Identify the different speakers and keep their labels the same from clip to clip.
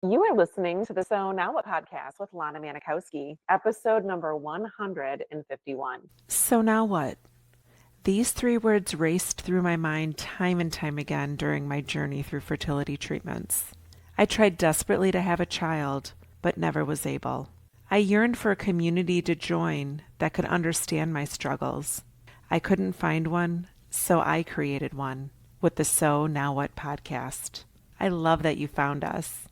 Speaker 1: You are listening to the So Now What podcast with Lana Manikowski, episode number 151.
Speaker 2: So now what? These three words raced through my mind time and time again during my journey through fertility treatments. I tried desperately to have a child, but never was able. I yearned for a community to join that could understand my struggles. I couldn't find one, so I created one with the So Now What podcast. I love that you found us.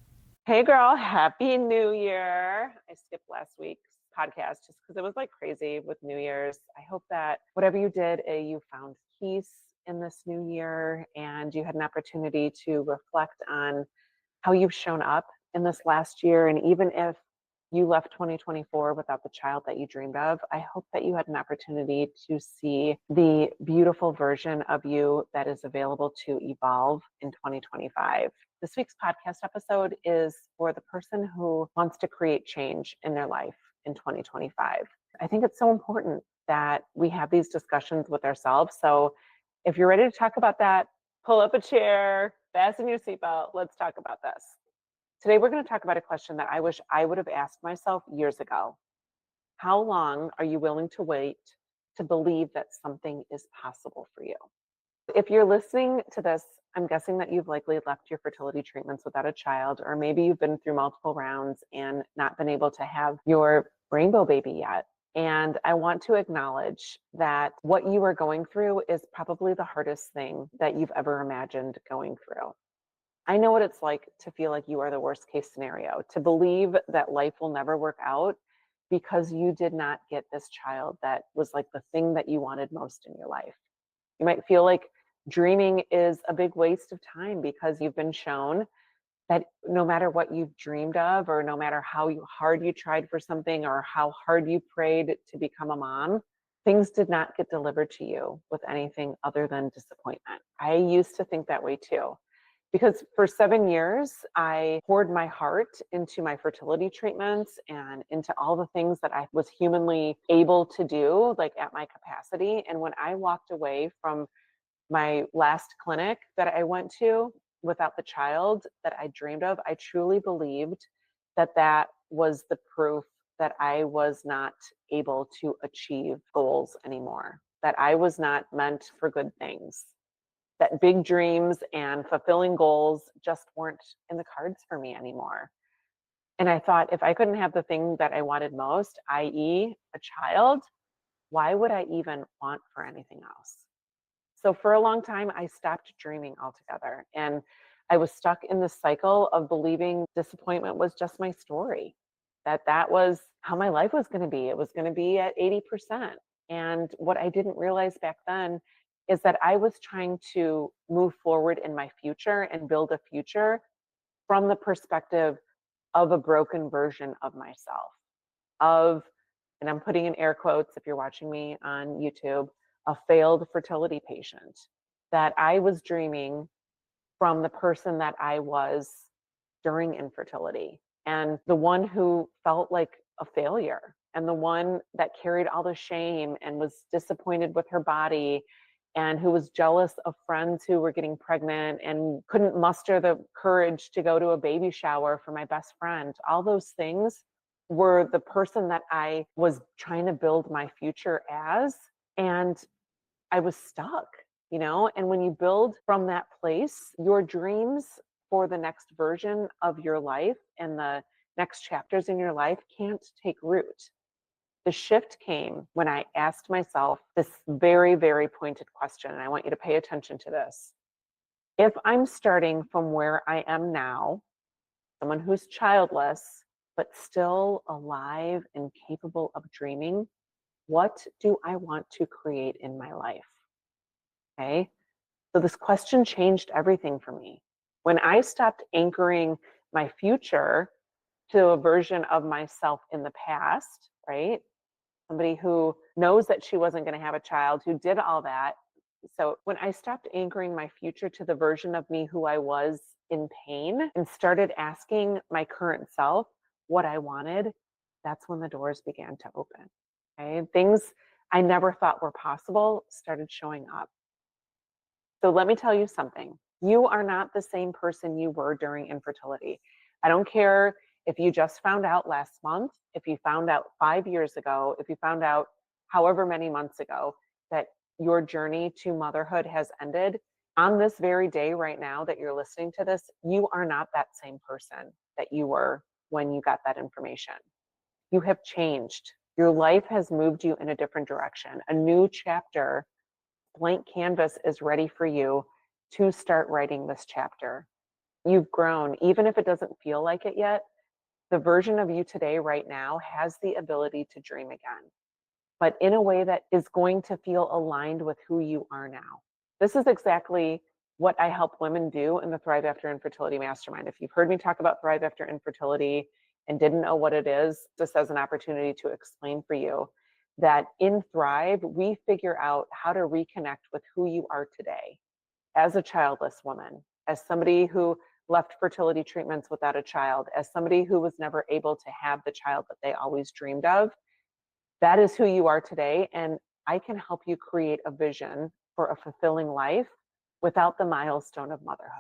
Speaker 1: Hey girl, happy New Year. I skipped last week's podcast just because it was like crazy with New Year's. I hope that whatever you did, you found peace in this new year and you had an opportunity to reflect on how you've shown up in this last year. And even if you left 2024 without the child that you dreamed of, I hope that you had an opportunity to see the beautiful version of you that is available to evolve in 2025. This week's podcast episode is for the person who wants to create change in their life in 2025. I think it's so important that we have these discussions with ourselves. So if you're ready to talk about that, pull up a chair, fasten your seatbelt. Let's talk about this. Today, we're going to talk about a question that I wish I would have asked myself years ago. How long are you willing to wait to believe that something is possible for you? If you're listening to this, I'm guessing that you've likely left your fertility treatments without a child, or maybe you've been through multiple rounds and not been able to have your rainbow baby yet. And I want to acknowledge that what you are going through is probably the hardest thing that you've ever imagined going through. I know what it's like to feel like you are the worst case scenario, to believe that life will never work out because you did not get this child that was like the thing that you wanted most in your life. You might feel like dreaming is a big waste of time because you've been shown that no matter what you've dreamed of, or no matter how hard you tried for something, or how hard you prayed to become a mom, things did not get delivered to you with anything other than disappointment. I used to think that way too. Because for 7 years, I poured my heart into my fertility treatments and into all the things that I was humanly able to do, like at my capacity. And when I walked away from my last clinic that I went to without the child that I dreamed of, I truly believed that that was the proof that I was not able to achieve goals anymore, that I was not meant for good things, that big dreams and fulfilling goals just weren't in the cards for me anymore. And I thought, if I couldn't have the thing that I wanted most, i.e., a child, why would I even want for anything else? So for a long time, I stopped dreaming altogether. And I was stuck in this cycle of believing disappointment was just my story, that that was how my life was going to be. It was going to be at 80%. And what I didn't realize back then is that I was trying to move forward in my future and build a future from the perspective of a broken version of myself, of, and I'm putting in air quotes if you're watching me on YouTube, a failed fertility patient, that I was dreaming from the person that I was during infertility, and the one who felt like a failure, and the one that carried all the shame and was disappointed with her body, and who was jealous of friends who were getting pregnant and couldn't muster the courage to go to a baby shower for my best friend. All those things were the person that I was trying to build my future as. And I was stuck, and when you build from that place, your dreams for the next version of your life and the next chapters in your life can't take root. The shift came when I asked myself this very, very pointed question, and I want you to pay attention to this. If I'm starting from where I am now, someone who's childless, but still alive and capable of dreaming, what do I want to create in my life? Okay. So this question changed everything for me. When I stopped anchoring my future to a version of myself in the past, right? Somebody who knows that she wasn't going to have a child, who did all that. So when I stopped anchoring my future to the version of me who I was in pain and started asking my current self what I wanted, that's when the doors began to open. Okay. Things I never thought were possible started showing up. So let me tell you something. You are not the same person you were during infertility. I don't care if you just found out last month, if you found out 5 years ago, if you found out however many months ago that your journey to motherhood has ended. On this very day right now that you're listening to this, you are not that same person that you were when you got that information. You have changed. Your life has moved you in a different direction. A new chapter, blank canvas is ready for you to start writing this chapter. You've grown, even if it doesn't feel like it yet. The version of you today, right now, has the ability to dream again, but in a way that is going to feel aligned with who you are now. This is exactly what I help women do in the Thrive After Infertility Mastermind. If you've heard me talk about Thrive After Infertility and didn't know what it is, this as an opportunity to explain for you that in Thrive, we figure out how to reconnect with who you are today as a childless woman, as somebody who left fertility treatments without a child, as somebody who was never able to have the child that they always dreamed of. That is who you are today. And I can help you create a vision for a fulfilling life without the milestone of motherhood.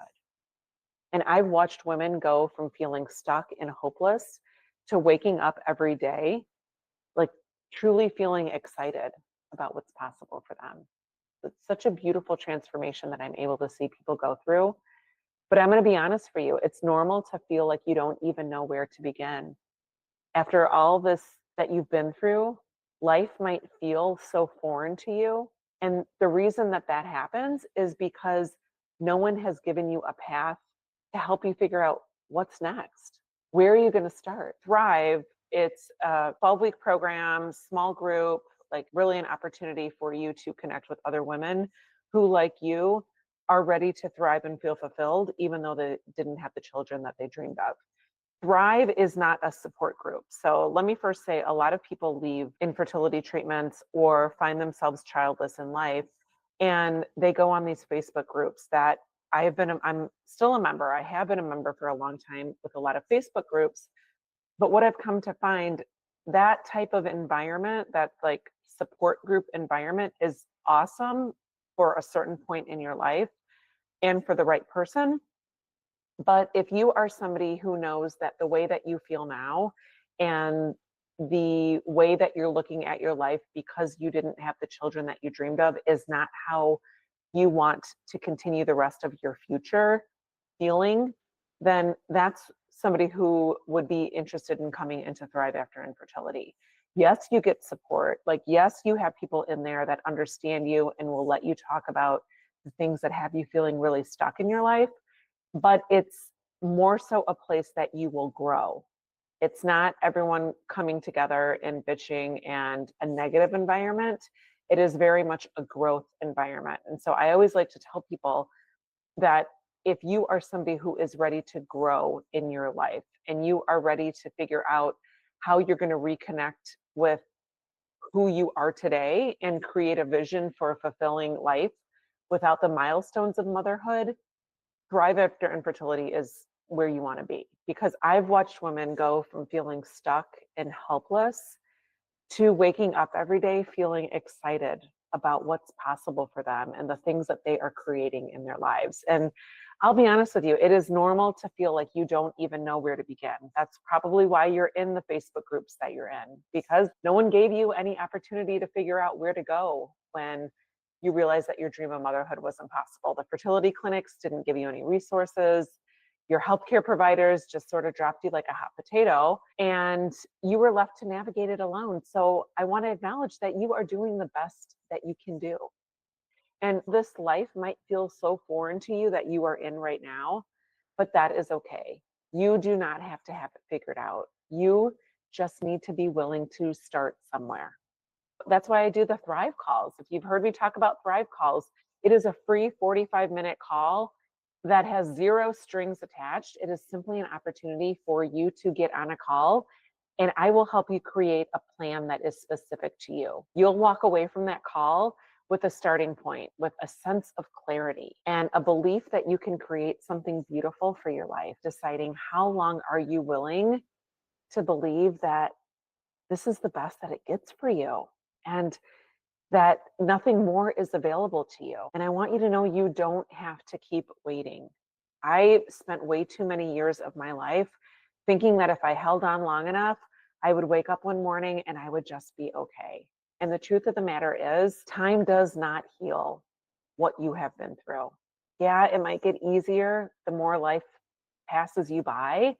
Speaker 1: And I've watched women go from feeling stuck and hopeless to waking up every day, like truly feeling excited about what's possible for them. It's such a beautiful transformation that I'm able to see people go through. But I'm going to be honest for you, it's normal to feel like you don't even know where to begin. After all this that you've been through, life might feel so foreign to you. And the reason that that happens is because no one has given you a path to help you figure out what's next. Where are you going to start? Thrive, it's a 12-week program, small group, like really an opportunity for you to connect with other women who, like you, are ready to thrive and feel fulfilled, even though they didn't have the children that they dreamed of. Thrive is not a support group. So let me first say a lot of people leave infertility treatments or find themselves childless in life, and they go on these Facebook groups that I'm still a member. I have been a member for a long time with a lot of Facebook groups. But what I've come to find, that type of environment, that like support group environment, is awesome for a certain point in your life and for the right person. But if you are somebody who knows that the way that you feel now and the way that you're looking at your life because you didn't have the children that you dreamed of is not how you want to continue the rest of your future feeling, then that's somebody who would be interested in coming into Thrive After Infertility. Yes, you get support. Like, yes, you have people in there that understand you and will let you talk about the things that have you feeling really stuck in your life, but it's more so a place that you will grow. It's not everyone coming together and bitching and a negative environment. It is very much a growth environment. And so I always like to tell people that if you are somebody who is ready to grow in your life and you are ready to figure out how you're going to reconnect with who you are today and create a vision for a fulfilling life without the milestones of motherhood, Thrive After Infertility is where you want to be. Because I've watched women go from feeling stuck and helpless to waking up every day feeling excited about what's possible for them and the things that they are creating in their lives. And I'll be honest with you, it is normal to feel like you don't even know where to begin. That's probably why you're in the Facebook groups that you're in, because no one gave you any opportunity to figure out where to go when you realized that your dream of motherhood was impossible. The fertility clinics didn't give you any resources. Your healthcare providers just sort of dropped you like a hot potato, and you were left to navigate it alone. So I want to acknowledge that you are doing the best that you can do. And this life might feel so foreign to you that you are in right now, but that is okay. You do not have to have it figured out. You just need to be willing to start somewhere. That's why I do the Thrive calls. If you've heard me talk about Thrive calls, it is a free 45-minute call that has zero strings attached. It is simply an opportunity for you to get on a call, and I will help you create a plan that is specific to you. You'll walk away from that call with a starting point, with a sense of clarity and a belief that you can create something beautiful for your life, deciding how long are you willing to believe that this is the best that it gets for you, and that nothing more is available to you. And I want you to know you don't have to keep waiting. I spent way too many years of my life thinking that if I held on long enough, I would wake up one morning and I would just be okay. And the truth of the matter is, time does not heal what you have been through. Yeah, it might get easier the more life passes you by,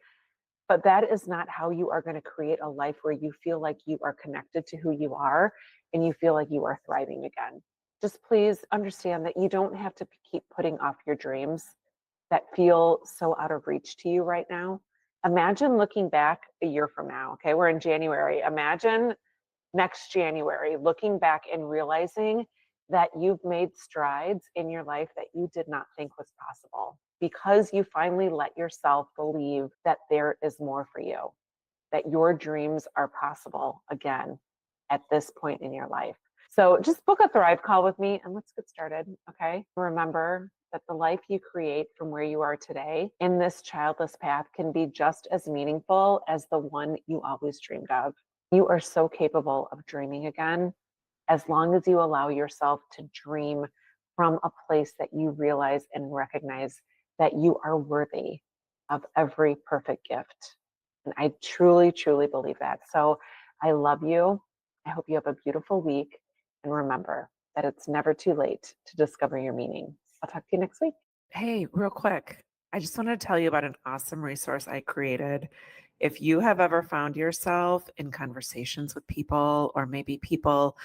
Speaker 1: but that is not how you are going to create a life where you feel like you are connected to who you are and you feel like you are thriving again. Just please understand that you don't have to keep putting off your dreams that feel so out of reach to you right now. Imagine looking back a year from now. Okay, we're in January. Imagine next January looking back and realizing that you've made strides in your life that you did not think was possible because you finally let yourself believe that there is more for you, that your dreams are possible again at this point in your life. So just book a Thrive call with me and let's get started. Okay. Remember that the life you create from where you are today in this childless path can be just as meaningful as the one you always dreamed of. You are so capable of dreaming again as long as you allow yourself to dream from a place that you realize and recognize that you are worthy of every perfect gift. And I truly, truly believe that. So I love you. I hope you have a beautiful week. And remember that it's never too late to discover your meaning. I'll talk to you next week.
Speaker 2: Hey, real quick, I just wanted to tell you about an awesome resource I created. If you have ever found yourself in conversations with people, or maybe people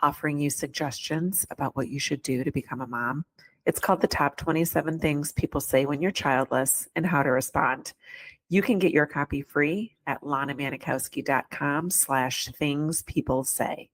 Speaker 2: offering you suggestions about what you should do to become a mom, it's called the Top 27 Things People Say When You're Childless and How to Respond. You can get your copy free at lanamanikowski.com/things people say.